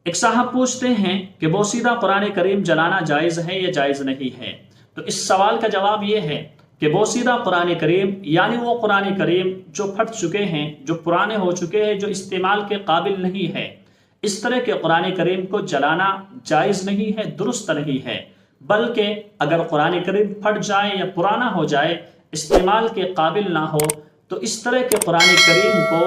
ایک صاحب پوچھتے ہیں کہ بوسیدہ قرآن کریم جلانا جائز ہے یا جائز نہیں ہے؟ تو اس سوال کا جواب یہ ہے کہ بوسیدہ قرآن کریم یعنی وہ قرآن کریم جو پھٹ چکے ہیں، جو پرانے ہو چکے ہیں، جو استعمال کے قابل نہیں ہے، اس طرح کے قرآن کریم کو جلانا جائز نہیں ہے، درست نہیں ہے۔ بلکہ اگر قرآن کریم پھٹ جائے یا پرانا ہو جائے، استعمال کے قابل نہ ہو، تو اس طرح کے قرآن کریم کو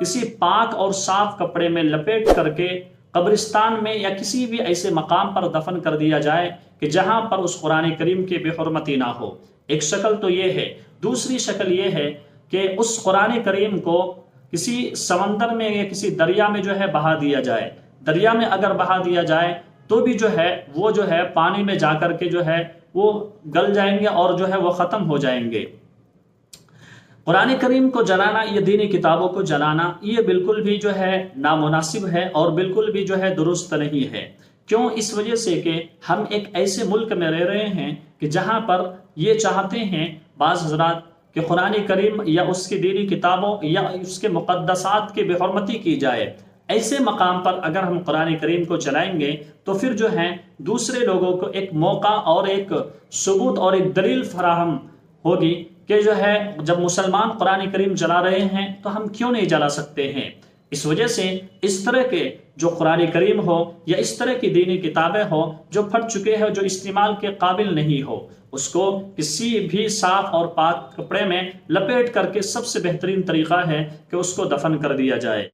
کسی پاک اور صاف کپڑے میں لپیٹ کر کے قبرستان میں یا کسی بھی ایسے مقام پر دفن کر دیا جائے کہ جہاں پر اس قرآن کریم کی بے حرمتی نہ ہو۔ ایک شکل تو یہ ہے۔ دوسری شکل یہ ہے کہ اس قرآن کریم کو کسی سمندر میں یا کسی دریا میں جو ہے بہا دیا جائے۔ دریا میں اگر بہا دیا جائے تو بھی جو ہے وہ جو ہے پانی میں جا کر کے جو ہے وہ گل جائیں گے اور جو ہے وہ ختم ہو جائیں گے۔ قرآن کریم کو جلانا، یہ دینی کتابوں کو جلانا، یہ بالکل بھی جو ہے نامناسب ہے اور بالکل بھی جو ہے درست نہیں ہے۔ کیوں؟ اس وجہ سے کہ ہم ایک ایسے ملک میں رہ رہے ہیں کہ جہاں پر یہ چاہتے ہیں بعض حضرات کہ قرآن کریم یا اس کی دینی کتابوں یا اس کے مقدسات کی بے حرمتی کی جائے۔ ایسے مقام پر اگر ہم قرآن کریم کو جلائیں گے تو پھر جو ہے دوسرے لوگوں کو ایک موقع اور ایک ثبوت اور ایک دلیل فراہم ہوگی کہ جو ہے جب مسلمان قرآن کریم جلا رہے ہیں تو ہم کیوں نہیں جلا سکتے ہیں۔ اس وجہ سے اس طرح کے جو قرآن کریم ہو یا اس طرح کی دینی کتابیں ہو جو پھٹ چکے ہیں، جو استعمال کے قابل نہیں ہو، اس کو کسی بھی صاف اور پاک کپڑے میں لپیٹ کر کے سب سے بہترین طریقہ ہے کہ اس کو دفن کر دیا جائے۔